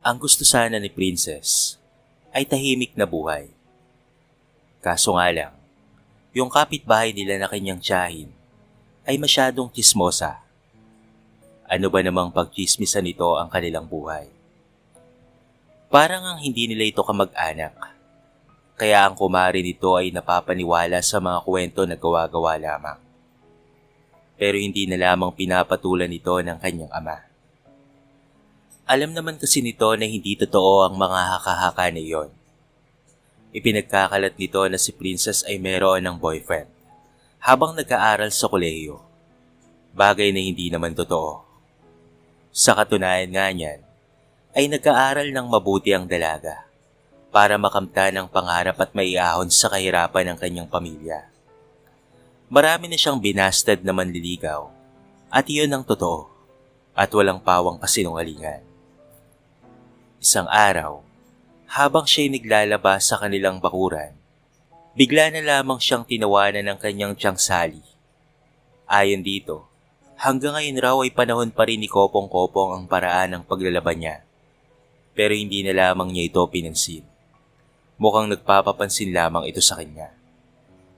Ang gusto sana ni Princess ay tahimik na buhay. Kaso nga lang, yung kapitbahay nila na kanyang tiyahin ay masyadong tsismosa. Ano ba namang pagtsismisan nito ang kanilang buhay? Parang ang hindi nila ito kamag-anak. Kaya ang kumari nito ay napapaniwala sa mga kwento na gawa-gawa lamang. Pero hindi na lamang pinapatulan nito ng kanyang ama. Alam naman kasi nito na hindi totoo ang mga haka-haka na iyon. Ipinagkakalat nito na si Princess ay meron ng boyfriend habang nag-aaral sa kolehiyo. Bagay na hindi naman totoo. Sa katunayan nga niyan, ay nag-aaral ng mabuti ang dalaga para makamta ng pangarap at maiahon sa kahirapan ng kanyang pamilya. Marami na siyang binasted na manliligaw at iyon ang totoo at walang pawang kasinungalingan. Isang araw, habang siya'y naglalaba sa kanilang bakuran, bigla na lamang siyang tinawanan ng kanyang tiyang Sally. Ayon dito, hanggang ngayon raw ay panahon pa rin ni Kopong-Kopong ang paraan ng paglalaban niya. Pero hindi na lamang niya ito pinansin. Mukhang nagpapapansin lamang ito sa kanya.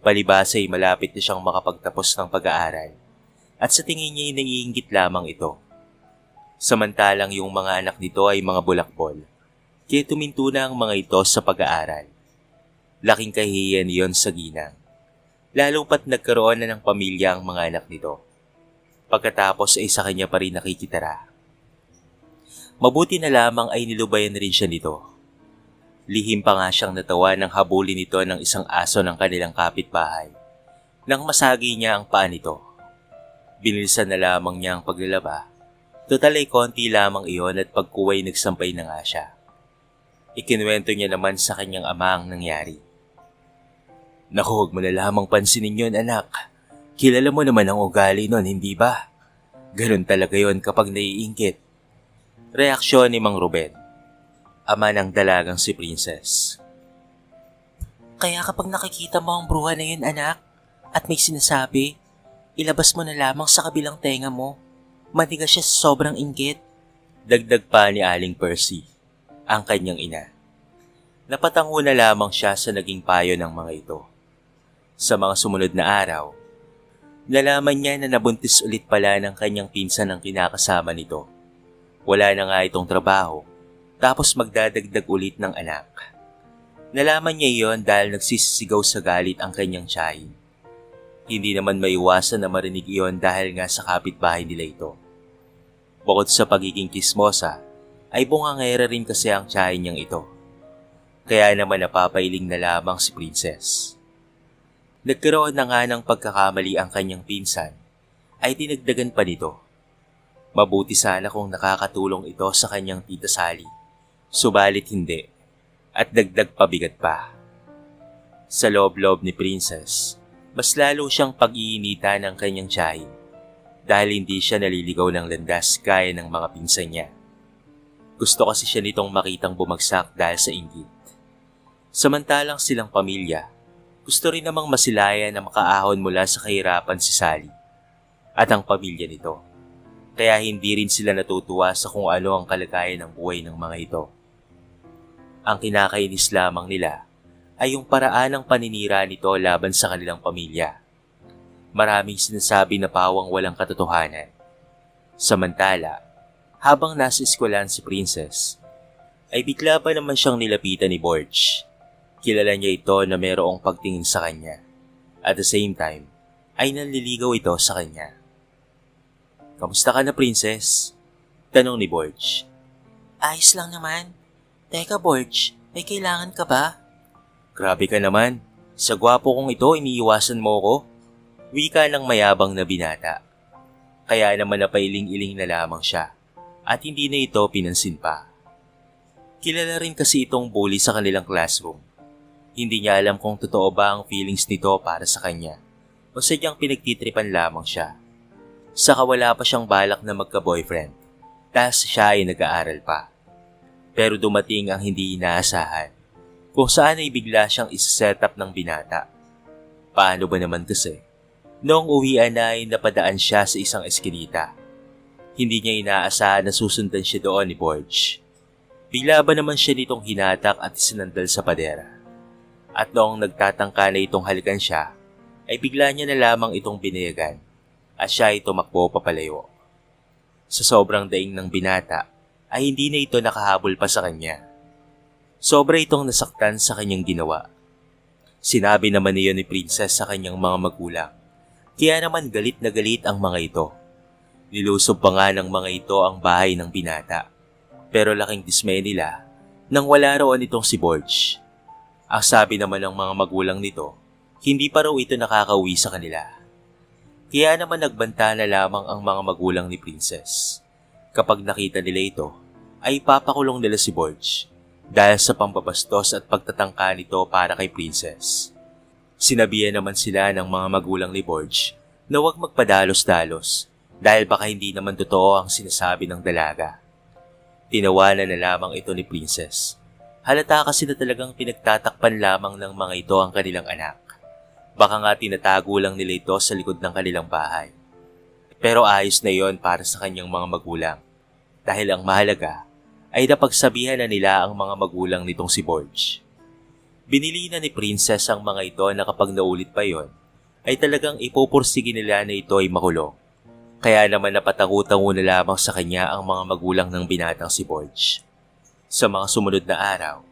Palibasa ay malapit na siyang makapagtapos ng pag-aaral at sa tingin niya ay naiinggit lamang ito. Samantalang yung mga anak nito ay mga bulakbol, kaya tuminto na ang mga ito sa pag-aaral. Laking kahihiyan iyon sa ginang, lalo pat nagkaroon na ng pamilya ang mga anak nito. Pagkatapos ay sa kanya pa rin nakikitara. Mabuti na lamang ay nilubayan rin siya nito. Lihim pa nga siyang natawa nang habulin nito ng isang aso ng kanilang kapitbahay nang masagi niya ang paa nito. Binilisan na lamang niya ang paglalaba. Total ay konti lamang iyon at pagkuway nagsampay na nga siya. Ikinuwento niya naman sa kanyang ama ang nangyari. Naku, huwag mo na lamang pansinin yun, anak. Kilala mo naman ang ugali nun, hindi ba? Ganun talaga yon kapag naiingkit. Reaksyon ni Mang Ruben, ama ng dalagang si Princess. Kaya kapag nakikita mo ang bruha na yun, anak, at may sinasabi, ilabas mo na lamang sa kabilang tenga mo. Matigas siya sa sobrang inggit. Dagdag pa ni Aling Percy, ang kanyang ina. Napatango na lamang siya sa naging payo ng mga ito. Sa mga sumunod na araw, nalaman niya na nabuntis ulit pala ng kanyang pinsan ang kinakasama nito. Wala na nga itong trabaho, tapos magdadagdag ulit ng anak. Nalaman niya iyon dahil nagsisisigaw sa galit ang kanyang tiyahin. Hindi naman maiwasan na marinig iyon dahil nga sa kapitbahay nila ito. Bukod sa pagiging kismosa, ay bungangera rin kasi ang tiyahin niyang ito. Kaya naman napapailing na lamang si Princess. Nagkaroon na nga ng pagkakamali ang kanyang pinsan, ay dinagdagan pa nito. Mabuti sana kung nakakatulong ito sa kanyang tita Sally. Subalit hindi, at dagdag pabigat pa. Sa loob-loob ni Princess, mas lalo siyang pag-iinita ng kanyang tiyahin dahil hindi siya naliligaw ng landas gaya ng mga pinsan niya. Gusto kasi siya nitong makitang bumagsak dahil sa inggit. Samantalang silang pamilya, gusto rin namang masilayan na makaahon mula sa kahirapan si Sally at ang pamilya nito. Kaya hindi rin sila natutuwa sa kung ano ang kalagayan ng buhay ng mga ito. Ang kinakainis lamang nila ay yung paraan ng paninira nito laban sa kanilang pamilya. Maraming sinasabi na pawang walang katotohanan. Samantala, habang nasa eskwelahan si Princess, ay bigla pa naman siyang nilapitan ni Borge. Kilala niya ito na mayroong pagtingin sa kanya. At the same time, ay nanliligaw ito sa kanya. Kamusta ka na, Princess? Tanong ni Borge. Ayos lang naman. Teka, Borge, may kailangan ka ba? Grabe ka naman. Sa gwapo kong ito, iniiwasan mo ko. Wika ng mayabang na binata. Kaya naman napailing-iling na lamang siya at hindi na ito pinansin pa. Kilala rin kasi itong bully sa kanilang classroom. Hindi niya alam kung totoo ba ang feelings nito para sa kanya o sadyang pinagtitripan lamang siya. Saka wala pa siyang balak na magka-boyfriend dahil siya ay nag-aaral pa. Pero dumating ang hindi inaasahan kung saan ay bigla siyang isa-set up ng binata. Paano ba naman kasi? Noong uwian na ay napadaan siya sa isang eskinita. Hindi niya inaasahan na susundan siya doon ni Borge. Bigla ba naman siya nitong hinatak at isinandal sa padera. At noong nagtatangka na itong halikan siya, ay bigla niya na lamang itong binayagan at siya ay tumakbo papalayo. Sa sobrang daing ng binata ay hindi na ito nakahabol pa sa kanya. Sobra itong nasaktan sa kanyang ginawa. Sinabi naman niya ni Princess sa kanyang mga magulang, kaya naman galit na galit ang mga ito. Nilusob pa nga ng mga ito ang bahay ng binata. Pero laking dismay nila nang wala roon itong si Borge. Ang sabi naman ng mga magulang nito, hindi pa raw ito nakakauwi sa kanila. Kaya naman nagbanta na lamang ang mga magulang ni Princess. Kapag nakita nila ito, ay papakulong nila si Borge dahil sa pambabastos at pagtatangka nito para kay Princess. Sinabihan naman sila ng mga magulang ni Borge na huwag magpadalos-dalos dahil baka hindi naman totoo ang sinasabi ng dalaga. Tinawanan na lamang ito ni Princess. Halata kasi na talagang pinagtatakpan lamang ng mga ito ang kanilang anak. Baka nga tinatago lang nila ito sa likod ng kanilang bahay. Pero ayos na yon para sa kanyang mga magulang. Dahil ang mahalaga ay napagsabihan na nila ang mga magulang nitong si Borge. Binili na ni Princess ang mga ito na kapag naulit pa yon, ay talagang ipupursige nila na ito ay makulong. Kaya naman napatago-tango na lamang sa kanya ang mga magulang ng binatang si Borge. Sa mga sumunod na araw,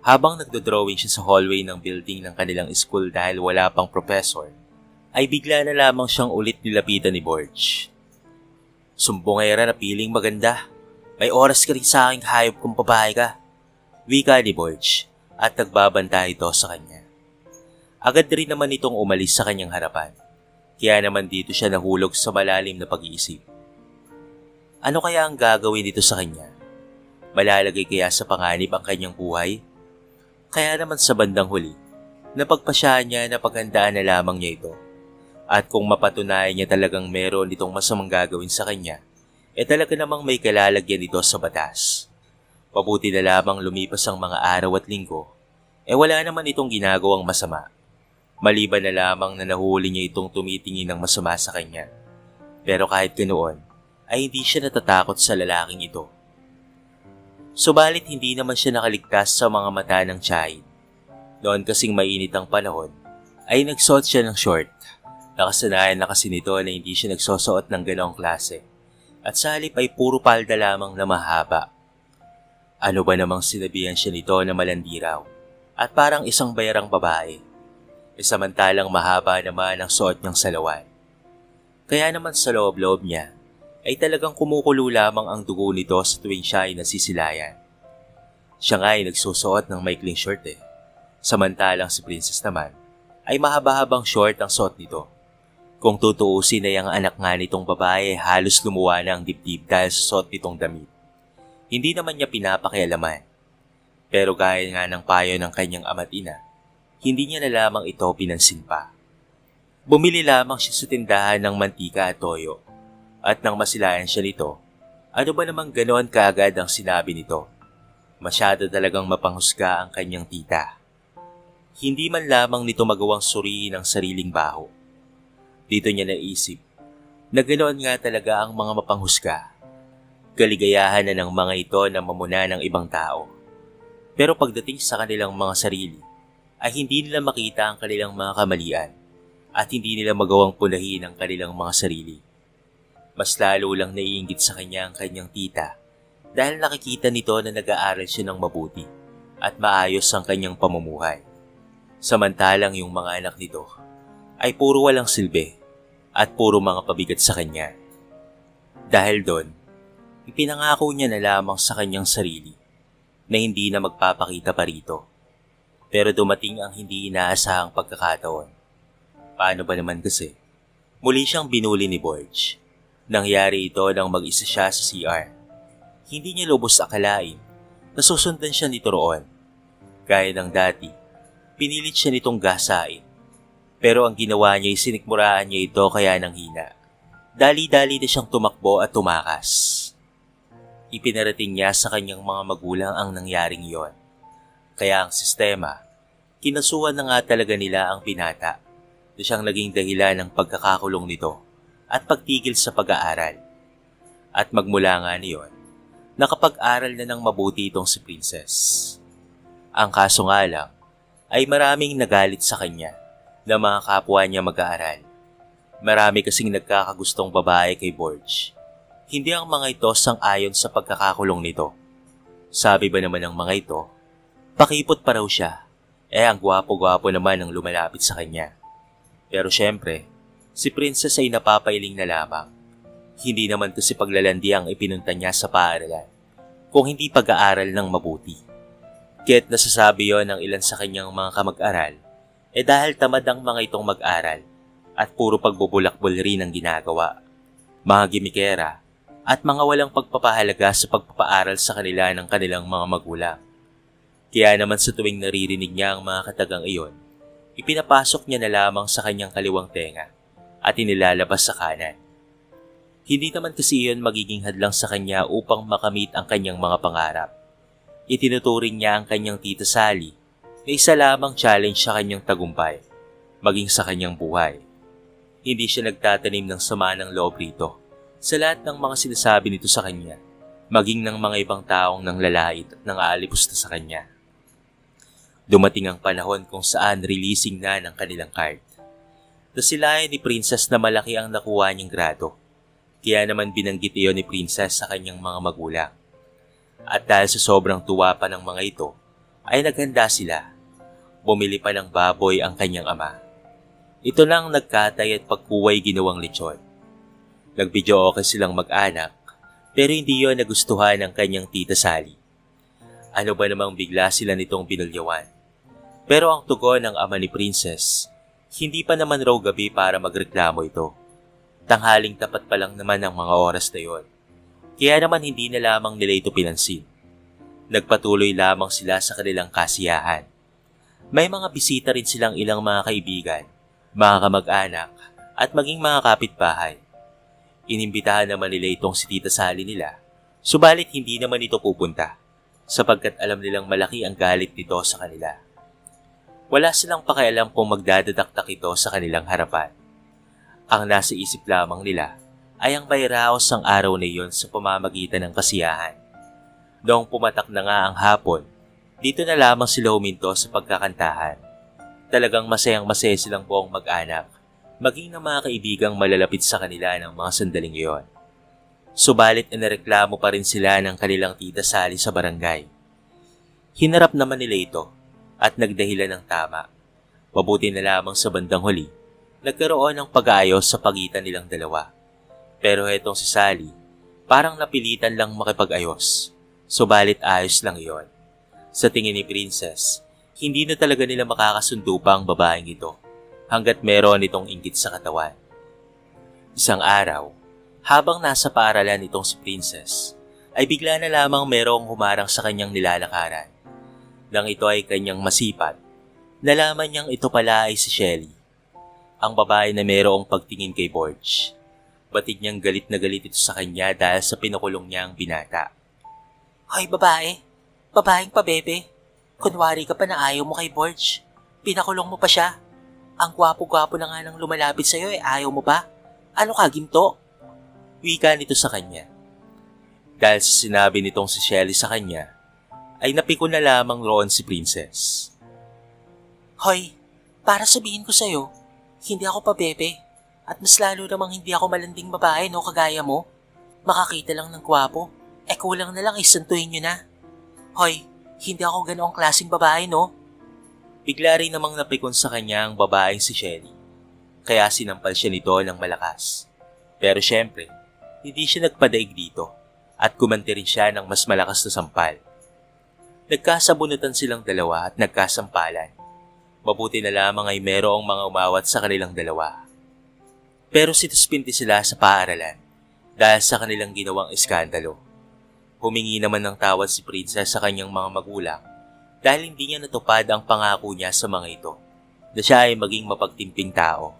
habang nagdodrawing siya sa hallway ng building ng kanilang school dahil wala pang professor, ay bigla na lamang siyang ulit nilapitan ni Borge. Sumbongera na piling maganda. May oras ka rin sa aking hayop kung babae ka. Wika ni Borge at nagbabanta ito sa kanya. Agad rin naman itong umalis sa kanyang harapan. Kaya naman dito siya nahulog sa malalim na pag-iisip. Ano kaya ang gagawin dito sa kanya? Malalagay kaya sa panganib ang kanyang buhay? Kaya naman sa bandang huli, napagpasyahan niya na paghandaan na lamang niya ito. At kung mapatunayan niya talagang meron itong masamang gagawin sa kanya, talaga namang may kalalagyan ito sa batas. Pabuti na lamang lumipas ang mga araw at linggo, wala naman itong ginagawang masama. Maliban na lamang na nahuli niya itong tumitingin ng masama sa kanya. Pero kahit ganoon, ay hindi siya natatakot sa lalaking ito. Subalit hindi naman siya nakaligtas sa mga mata ng tiyahin. Noon kasing mainit ang panahon, ay nagsuot siya ng short. Nakasanayan na kasi nito na hindi siya nagsusuot ng ganoong klase. At sa halip ay puro palda lamang na mahaba. Ano ba namang sinabihan siya nito na malandiraw at parang isang bayarang babae. Samantalang mahaba naman ang suot niyang salawan. Kaya naman sa loob-loob niya, ay talagang kumukulo lamang ang dugo nito sa tuwing siya ay nasisilayan. Siya nga ay nagsusuot ng maikling short Samantalang si Princess naman, ay mahaba-habang short ang suot nito. Kung tutuusin ay ang anak nga nitong babae halos lumuwa na ang dibdib dahil sa suot nitong damit. Hindi naman niya pinapakialaman. Pero gaya nga ng payo ng kanyang ama't ina, hindi niya na lamang ito pinansin pa. Bumili lamang siya sa tindahan ng mantika at toyo. At nang masilayan siya nito, ano ba namang ganoon kaagad ang sinabi nito? Masyado talagang mapanghusga ang kanyang tita. Hindi man lamang nito magawang suriin ang sariling baho. Dito niya naisip na ganoon nga talaga ang mga mapanghusga. Kaligayahan na ng mga ito na mamuna ng ibang tao. Pero pagdating sa kanilang mga sarili, ay hindi nila makita ang kanilang mga kamalian at hindi nila magawang punahin ang kanilang mga sarili. Mas lalo lang naiinggit sa kanya ang kanyang tita dahil nakikita nito na nag-aaral siya ng mabuti at maayos ang kanyang pamumuhay. Samantalang yung mga anak nito ay puro walang silbi at puro mga pabigat sa kanya. Dahil doon, ipinangako niya na lamang sa kanyang sarili na hindi na magpapakita pa rito. Pero dumating ang hindi inaasahang pagkakataon. Paano ba naman kasi? Muli siyang binuli ni Borge. Nangyari ito nang mag-isa siya sa CR. Hindi niya lubos akalain na susundan siya nito roon. Gaya ng dati, pinilit siya nitong gasain. Pero ang ginawa niya ay sinikmuraan niya ito kaya nang hina. Dali-dali na siyang tumakbo at tumakas. Ipinarating niya sa kanyang mga magulang ang nangyaring iyon. Kaya ang sistema, kinasuhan na nga talaga nila ang binata na siyang naging dahilan ng pagkakakulong nito at pagtigil sa pag-aaral. At magmula nga niyon, nakapag-aral na ng mabuti itong si Princess. Ang kaso nga lang ay maraming nagalit sa kanya na mga kapwa niya mag-aaral. Marami kasing nagkakagustong babae kay Borge. Hindi ang mga ito sang-ayon sa pagkakakulong nito. Sabi ba naman ng mga ito, pakipot pa raw siya, ang gwapo-gwapo naman ang lumalapit sa kanya. Pero syempre, si Princess ay napapailing na lamang. Hindi naman kasi paglalandi ang ipinunta niya sa paaralan, kung hindi pag-aaral ng mabuti. Kaya't nasasabi yon ng ilan sa kanyang mga kamag-aral, dahil tamad ang mga itong mag-aral at puro pagbubulakbol rin ang ginagawa. Mga gimikera at mga walang pagpapahalaga sa pagpapaaral sa kanila ng kanilang mga magulang. Kaya naman sa tuwing naririnig niya ang mga katagang iyon, ipinapasok niya na lamang sa kanyang kaliwang tenga at inilalabas sa kanan. Hindi naman kasi iyon magiging hadlang sa kanya upang makamit ang kanyang mga pangarap. Itinuturing niya ang kanyang tita Sally na isa lamang challenge sa kanyang tagumpay, maging sa kanyang buhay. Hindi siya nagtatanim ng sama ng loob rito sa lahat ng mga sinasabi nito sa kanya, maging ng mga ibang taong nang lalait at nang aalipusta sa kanya. Dumating ang panahon kung saan releasing na ng kanilang card. Nasilayan ni Princess na malaki ang nakuha niyang grado, kaya naman binanggit iyon ni Princess sa kanyang mga magulang. At dahil sa sobrang tuwa pa ng mga ito, ay naghanda sila. Bumili pa ng baboy ang kanyang ama. Ito nang nagkatay at pagkuway ginawang lechon. Nag-video okay silang mag-anak, pero hindi yon nagustuhan ng kanyang tita Sally. Ano ba namang bigla sila nitong binulyawan? Pero ang tugon ng ama ni Princess, hindi pa naman raw gabi para magreklamo ito. Tanghaling tapat pa lang naman ang mga oras na yon. Kaya naman hindi na lamang nila ito pinansin. Nagpatuloy lamang sila sa kanilang kasiyahan. May mga bisita rin silang ilang mga kaibigan, mga kamag-anak, at maging mga kapitbahay. Inimbitahan naman nila itong si Tita Sally nila, subalit hindi naman ito pupunta, sapagkat alam nilang malaki ang galit nito sa kanila. Wala silang pakialam kung magdadadaktak ito sa kanilang harapan. Ang nasa isip lamang nila ay ang bayraos ang araw na iyon sa pamamagitan ng kasiyahan. Noong pumatak na nga ang hapon, dito na lamang sila huminto sa pagkakantahan. Talagang masayang-masaya silang buong mag-anak, maging ng mga kaibigang malalapit sa kanila ng mga sandaling iyon. Subalit inareklamo pa rin sila ng kanilang tita Sally sa barangay. Hinarap naman nila ito at nagdahilan ng tama. Mabuti na lamang sa bandang huli, nagkaroon ng pag-aayos sa pagitan nilang dalawa. Pero hetong si Sally, parang napilitan lang makipag-ayos. Subalit ayos lang iyon. Sa tingin ni Princess, hindi na talaga nila makakasundo pa ang babaeng ito hanggat meron itong inggit sa katawan. Isang araw, habang nasa paaralan itong si Princess, ay bigla na lamang merong humarang sa kanyang nilalakaran. Nang ito ay kanyang masipat, nalaman niyang ito pala ay si Shelly, ang babae na merong pagtingin kay Borge. Batid niyang galit na galit ito sa kanya dahil sa pinukulong niya ang binata. Hoy babae, babaeng pabebe, kunwari ka pa na ayaw mo kay Borge, pinakulong mo pa siya. Ang gwapo-gwapo na nga nang lumalapit sa'yo ayaw mo ba? Ano ka, ginto? Wika nito sa kanya. Dahil sa sinabi nitong si Shelly sa kanya, ay napiko na lamang roon si Princess. Hoy, para sabihin ko sa'yo, hindi ako pabebe, at mas lalo namang hindi ako malanding babae no kagaya mo. Makakita lang ng gwapo, kulang na lang isantuhin nyo na. Hoy, hindi ako ganoong klaseng babae no? Bigla rin namang napikon sa kanya ang babaeng si Shelly, kaya sinampal siya nito ng malakas. Pero syempre, hindi siya nagpadaig dito at gumanti rin siya ng mas malakas na sampal. Nagkasabunutan silang dalawa at nagkasampalan. Mabuti na lamang ay merong mga umawat sa kanilang dalawa. Pero sitaspinti sila sa paaralan dahil sa kanilang ginawang iskandalo. Humingi naman ng tawad si Princess sa kanyang mga magulang dahil hindi niya natupad ang pangako niya sa mga ito na siya ay maging mapagtimping tao.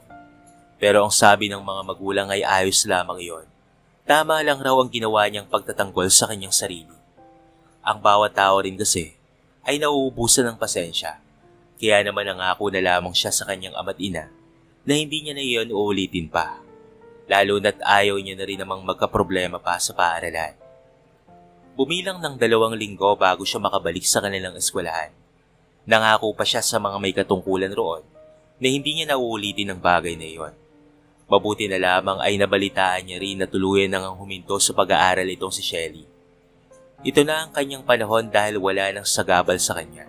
Pero ang sabi ng mga magulang ay ayos lamang iyon. Tama lang raw ang ginawa niyang pagtatanggol sa kanyang sarili. Ang bawat tao rin kasi ay nauubusan ng pasensya. Kaya naman nangako na lamang siya sa kanyang ama't ina na hindi niya na iyon uulitin pa. Lalo na't ayaw niya na rin namang magkaproblema pa sa paaralan. Bumilang ng 2 linggo bago siya makabalik sa kanilang eskwelahan. Nangako pa siya sa mga may katungkulan roon na hindi niya nauulitin ang bagay na iyon. Mabuti na lamang ay nabalitaan niya rin na tuluyan nang huminto sa pag-aaral itong si Shelly. Ito na ang kanyang panahon dahil wala nang sagabal sa kanya.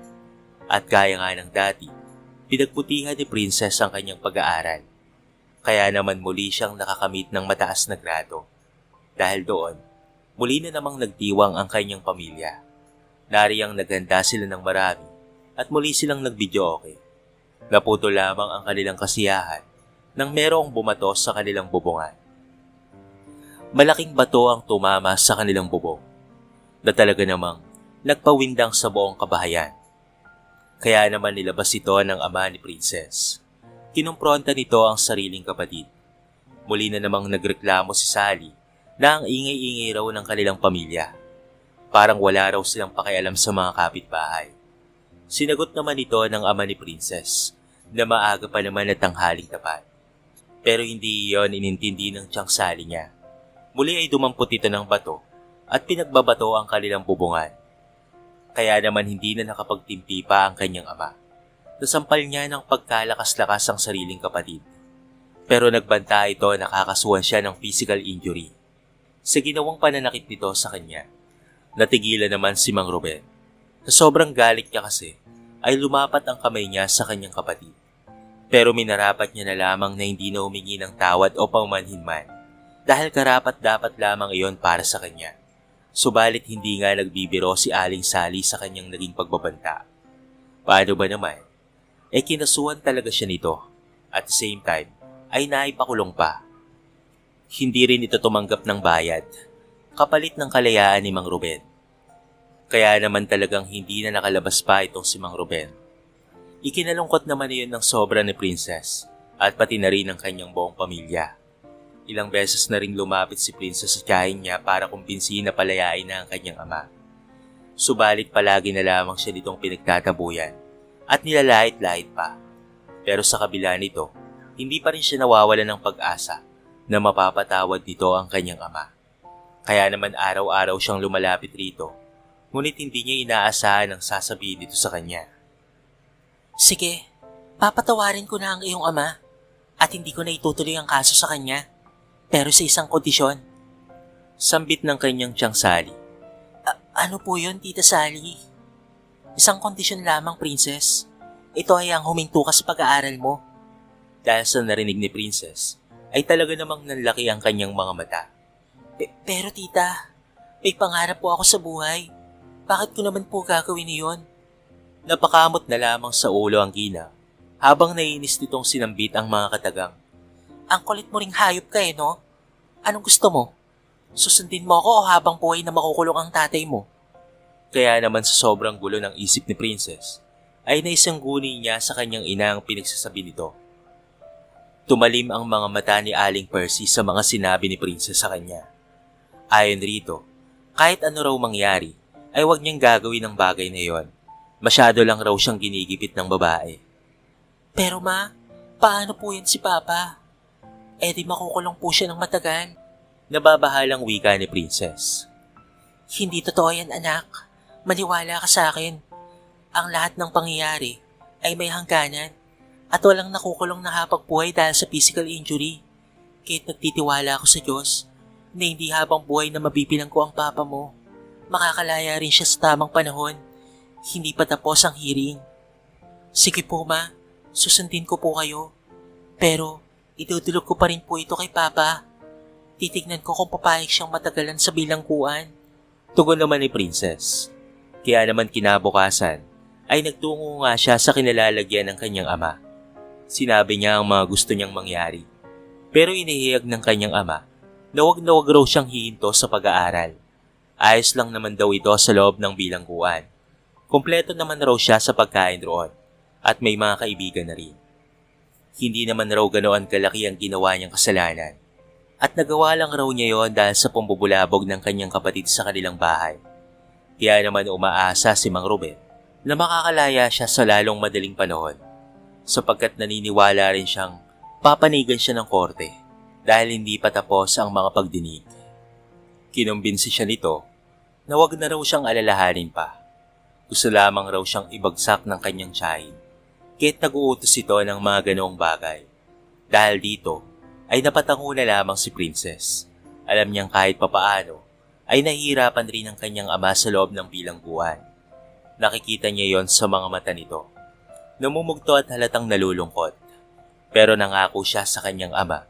At gaya nga ng dati, pinagputihan ni Princess ang kanyang pag-aaral. Kaya naman muli siyang nakakamit ng mataas na grado. Dahil doon, muli na namang nagdiwang ang kanyang pamilya. Nariyang naghanda sila ng marami at muli silang nag-videoke. Naputo lamang ang kanilang kasiyahan nang merong bumato sa kanilang bubungan. Malaking bato ang tumama sa kanilang bubong na talaga namang nagpawindang sa buong kabahayan. Kaya naman nilabas ito ng ama ni Princess. Kinumpronta nito ang sariling kapatid. Muli na namang nagreklamo si Sally na ang ingay-ingay raw ng kanilang pamilya. Parang wala raw silang pakialam sa mga kapitbahay. Sinagot naman ito ng ama ni Princess na maaga pa naman at tanghaling tapat. Pero hindi iyon inintindi ng tiyang Sally niya. Muli ay dumampot ito ng bato at pinagbabato ang kanilang bubungan. Kaya naman hindi na nakapagtimpi pa ang kanyang ama. Nasampal niya ng pagkalakas-lakas ang sariling kapatid. Pero nagbanta ito na kakasuhan siya ng physical injury. Sa ginawang pananakit nito sa kanya, natigilan naman si Mang Ruben. Sa sobrang galit niya kasi, ay lumapat ang kamay niya sa kanyang kapatid. Pero minarapat niya na lamang na hindi na humingi ng tawad o paumanhinman dahil karapat-dapat lamang iyon para sa kanya. Subalit hindi nga nagbibiro si Aling Sally sa kanyang naging pagbabanta. Paano ba naman? Kinasuhan talaga siya nito. At the same time, ay naipakulong pa. Hindi rin ito tumanggap ng bayad, kapalit ng kalayaan ni Mang Ruben. Kaya naman talagang hindi na nakalabas pa itong si Mang Ruben. Ikinalungkot naman iyon ng sobra ni Princess at pati na rin ang kanyang buong pamilya. Ilang beses na rin lumapit si Princess sa tiyahin niya para kumbinsihin na palayain na ang kanyang ama. Subalit palagi na lamang siya nitong pinagtatabuyan at nilalait-lait pa. Pero sa kabila nito, hindi pa rin siya nawawalan ng pag-asa na mapapatawad nito ang kanyang ama. Kaya naman araw-araw siyang lumalapit rito, ngunit hindi niya inaasahan ang sasabihin nito sa kanya. Sige, papatawarin ko na ang iyong ama at hindi ko na itutuloy ang kaso sa kanya. Pero sa isang kondisyon. Sambit ng kanyang tiyang Sally. Ano po yun, Tita Sally? Isang kondisyon lamang, Princess. Ito ay ang huminto ka sa pag-aaral mo. Dahil sa narinig ni Princess, ay talaga namang nanlaki ang kanyang mga mata. Pero tita, may pangarap po ako sa buhay. Bakit ko naman po gagawin iyon? Napakamot na lamang sa ulo ang Gina habang naiinis nitong sinambit ang mga katagang. Ang kulit mo ring hayop ka no? Anong gusto mo? Susundin mo ako o habang buhay na makukulong ang tatay mo? Kaya naman sa sobrang gulo ng isip ni Princess, ay naisangguni niya sa kanyang ina ang pinagsasabi nito. Tumalim ang mga mata ni Aling Percy sa mga sinabi ni Princess sa kanya. Ayon rito, kahit ano raw mangyari, ay huwag niyang gagawin ang bagay na iyon. Masyado lang raw siyang ginigipit ng babae. Pero ma, paano po yan si Papa? Di makukulong po siya ng matagal. Nababahalang wika ni Princess. Hindi totoo yan, anak. Maniwala ka sa akin. Ang lahat ng pangyayari ay may hangganan at walang nakukulong na hapagbuhay dahil sa physical injury. Kahit nagtitiwala ako sa Diyos na hindi habang buhay na mabibilang ko ang papa mo, makakalaya rin siya sa tamang panahon. Hindi pa tapos ang hearing. Sige po ma, susundin ko po kayo. Pero idudulog ko pa rin po ito kay Papa. Titignan ko kung papayag siyang matagalan sa bilangguan. Tugon naman ni Princess. Kaya naman kinabukasan ay nagtungo nga siya sa kinalalagyan ng kanyang ama. Sinabi niya ang mga gusto niyang mangyari. Pero inihiyag ng kanyang ama na wag raw siyang hihinto sa pag-aaral. Ayos lang naman daw ito sa loob ng bilangguan. Kompleto naman raw siya sa pagkain roon at may mga kaibigan na rin. Hindi naman raw ganoon kalaki ang ginawa niyang kasalanan at nagawa lang raw niya yon dahil sa pambubulabog ng kanyang kapatid sa kanilang bahay. Kaya naman umaasa si Mang Ruben na makakalaya siya sa lalong madaling panahon sapagkat naniniwala rin siyang papanigan siya ng korte dahil hindi pa tapos ang mga pagdinig. Kinumbinsi siya nito na wag na raw siyang alalahanin pa. Gusto lamang raw siyang ibagsak ng kanyang tiyahin, kaya't nag-uutos ito ng mga ganoong bagay. Dahil dito, ay napatango na lamang si Princess. Alam niyang kahit papaano, ay nahihirapan rin ang kanyang ama sa loob ng bilangguan. Nakikita niya yon sa mga mata nito. Namumugto at halatang nalulungkot. Pero nangako siya sa kanyang ama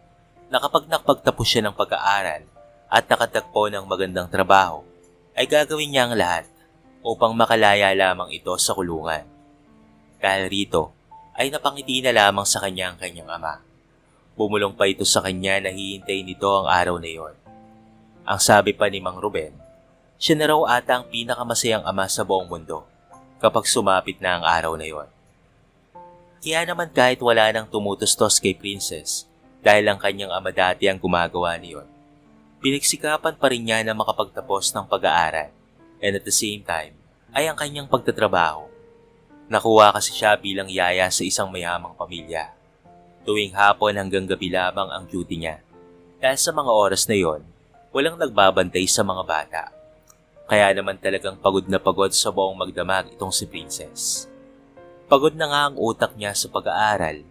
na kapag nakapagtapos siya ng pag-aaral at nakatagpo ng magandang trabaho, ay gagawin niya ang lahat upang makalaya lamang ito sa kulungan. Dahil rito, ay napangiti na lamang sa kanya ang kanyang ama. Bumulong pa ito sa kanya na hihintay nito ang araw na iyon. Ang sabi pa ni Mang Ruben, siya na raw ata ang pinakamasayang ama sa buong mundo kapag sumapit na ang araw na iyon. Kaya naman kahit wala nang tumutustos kay Princess dahil ang kanyang ama dati ang gumagawa niyon, pinagsikapan pa rin niya na makapagtapos ng pag-aaral and at the same time ay ang kanyang pagtatrabaho. Nakuha kasi siya bilang yaya sa isang mayamang pamilya. Tuwing hapon hanggang gabi lamang ang duty niya. Dahil sa mga oras na yon, walang nagbabantay sa mga bata. Kaya naman talagang pagod na pagod sa buong magdamag itong si Princess. Pagod na nga ang utak niya sa pag-aaral.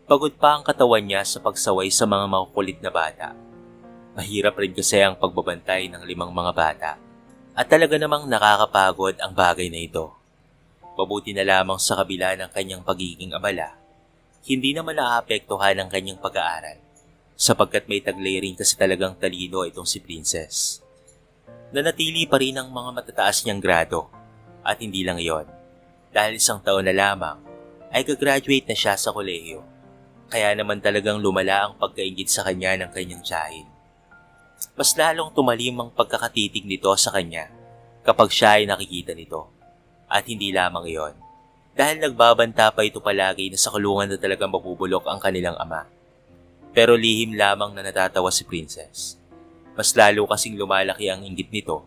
Pagod pa ang katawan niya sa pagsaway sa mga makukulit na bata. Mahirap rin kasi ang pagbabantay ng 5 mga bata. At talaga namang nakakapagod ang bagay na ito. Mabuti na lamang sa kabila ng kanyang pagiging abala, hindi naman naapektuhan ang kanyang pag-aaral, sapagkat may taglay rin kasi talagang talino itong si Princess. Nanatili pa rin ang mga matataas niyang grado, at hindi lang iyon. Dahil 1 taon na lamang, ay gagraduate na siya sa kolehiyo. Kaya naman talagang lumala ang pagkaingit sa kanya ng kanyang tiyahin. Mas lalong tumalim ang pagkakatitig nito sa kanya kapag siya ay nakikita nito. At hindi lamang iyon, dahil nagbabanta pa ito palagi na sa kulungan na talagang mabubulok ang kanilang ama. Pero lihim lamang na natatawa si Princess. Mas lalo kasing lumalaki ang inggit nito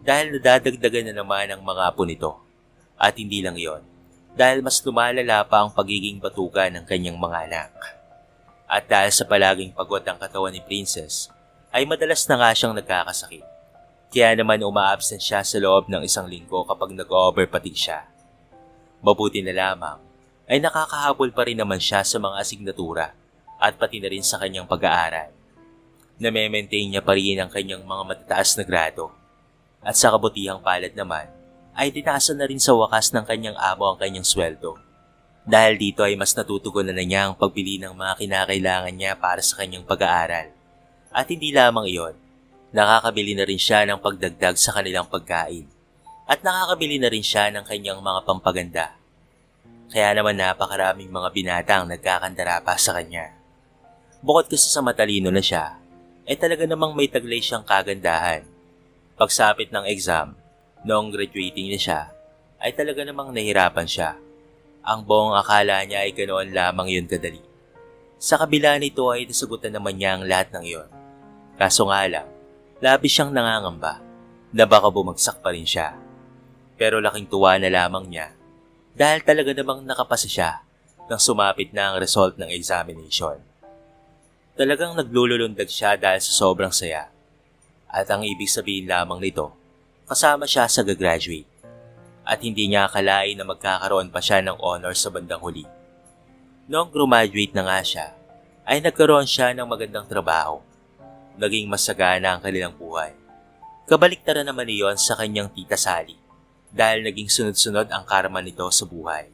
dahil nadadagdagan na naman ang mga apo nito. At hindi lang iyon, dahil mas lumalala pa ang pagiging batugan ng kanyang mga anak. At dahil sa palaging pagod ang katawan ni Princess, ay madalas na nga siyang nagkakasakit. Kaya naman uma-absent siya sa loob ng 1 linggo kapag nag-overfatigue siya. Mabuti na lamang, ay nakakahabol pa rin naman siya sa mga asignatura at pati na rin sa kanyang pag-aaral. Name-maintain niya pa rin ang kanyang mga matataas na grado. At sa kabutihang palad naman, ay dinasa na rin sa wakas ng kanyang amo ang kanyang sweldo. Dahil dito ay mas natutugunan na niya ang pagbili ng mga kinakailangan niya para sa kanyang pag-aaral. At hindi lamang iyon, nakakabili na rin siya ng pagdagdag sa kanilang pagkain. At nakakabili na rin siya ng kanyang mga pampaganda. Kaya naman napakaraming mga binata ang nagkakandara pa sa kanya. Bukod kasi sa matalino na siya, ay talaga namang may taglay siyang kagandahan. Pagsapit ng exam, noong graduating na siya, ay talaga namang nahirapan siya. Ang buong akala niya ay ganoon lamang yun kadali. Sa kabila nito ay nasagutan naman niya ang lahat ng iyon. Kaso nga lang, labis siyang nangangamba na baka bumagsak pa rin siya. Pero laking tuwa na lamang niya dahil talaga namang nakapasa siya nang sumapit na ang result ng examination. Talagang naglululundag siya dahil sa sobrang saya. At ang ibig sabihin lamang nito, kasama siya sa gagraduate. At hindi niya akalain na magkakaroon pa siya ng honor sa bandang huli. Noong graduate na nga siya, ay nagkaroon siya ng magandang trabaho. Naging masagana ang kanilang buhay. Kabaliktaran naman iyon sa kanyang tita Sally dahil naging sunod-sunod ang karma nito sa buhay.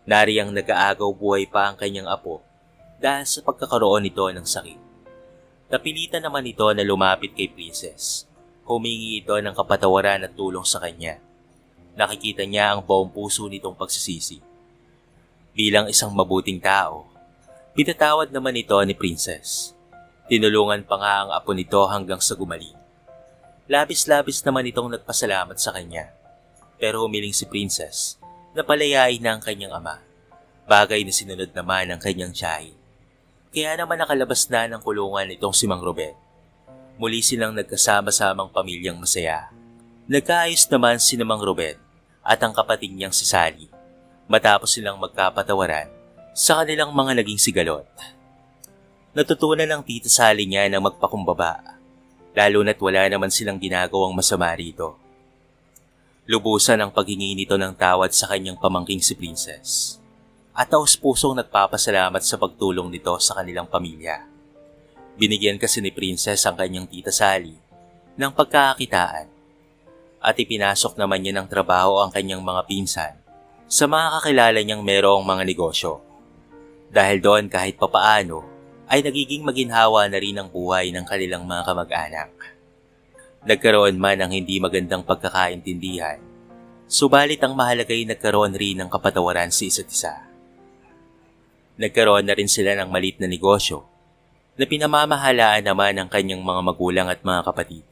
Nariyang nag-aagaw buhay pa ang kanyang apo dahil sa pagkakaroon nito ng sakit. Napilitan naman ito na lumapit kay Princess. Humingi ito ng kapatawaran at tulong sa kanya. Nakikita niya ang buong puso nitong pagsisisi. Bilang isang mabuting tao, pinatawad naman ito ni Princess. Tinulungan pa nga ang apo nito hanggang sa gumaling. Labis-labis naman itong nagpasalamat sa kanya. Pero humiling si Princess na palayain na ang kanyang ama. Bagay na sinunod naman ng kanyang tiyahin. Kaya naman nakalabas na ng kulungan itong si Mang Ruben. Muli silang nagkasama-samang pamilyang masaya. Nagkaayos naman si Mang Ruben at ang kapatid niyang si Sally matapos silang magkapatawaran sa kanilang mga naging sigalot. Natutunan ng tita Sally niya na magpakumbaba, lalo na't wala naman silang ginagawang masama rito. Lubusan ang paghingi nito ng tawad sa kanyang pamangking si Princess at taos-pusong nagpapasalamat sa pagtulong nito sa kanilang pamilya. Binigyan kasi ni Princess ang kanyang tita Sally ng pagkakakitaan at ipinasok naman niya ng trabaho ang kanyang mga pinsan sa mga kakilala niyang merong mga negosyo. Dahil doon kahit papaano ay nagiging maginhawa na rin ang buhay ng kanilang mga kamag-anak. Nagkaroon man ng hindi magandang pagkakaintindihan, subalit ang mahalaga ay nagkaroon rin ng kapatawaran sa isa't isa. Nagkaroon na rin sila ng maliit na negosyo na pinamamahalaan naman ng kanyang mga magulang at mga kapatid.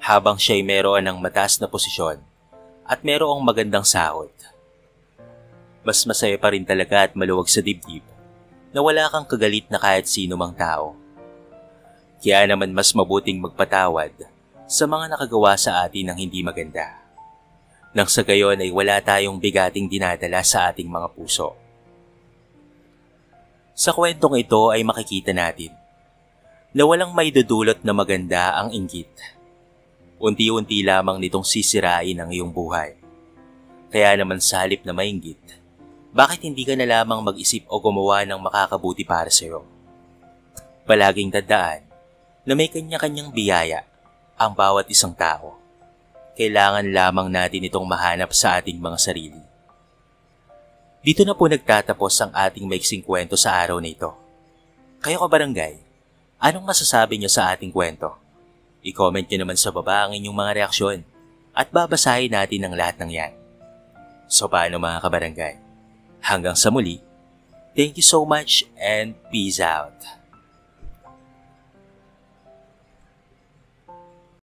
Habang siya ay meron ng mataas na posisyon at merong magandang sahod. Mas masaya pa rin talaga at maluwag sa dibdib na wala kang kagalit na kahit sino mang tao. Kaya naman mas mabuting magpatawad sa mga nakagawa sa atin ng hindi maganda. Nang sa gayon ay wala tayong bigating dinadala sa ating mga puso. Sa kwentong ito ay makikita natin na walang maidudulot na maganda ang inggit. Unti-unti lamang nitong sisirain ang iyong buhay. Kaya naman sa halip na mainggit, bakit hindi ka na lamang mag-isip o gumawa ng makakabuti para sa iyo? Palaging tandaan na may kanya-kanyang biyaya ang bawat isang tao. Kailangan lamang natin itong mahanap sa ating mga sarili. Dito na po nagtatapos ang ating maiksing kwento sa araw na ito. Kayo kabarangay, anong masasabi niyo sa ating kwento? I-comment niyo naman sa baba ang inyong mga reaksyon at babasahin natin ang lahat ng yan. So paano mga kabarangay? Hanggang sa muli, thank you so much and peace out.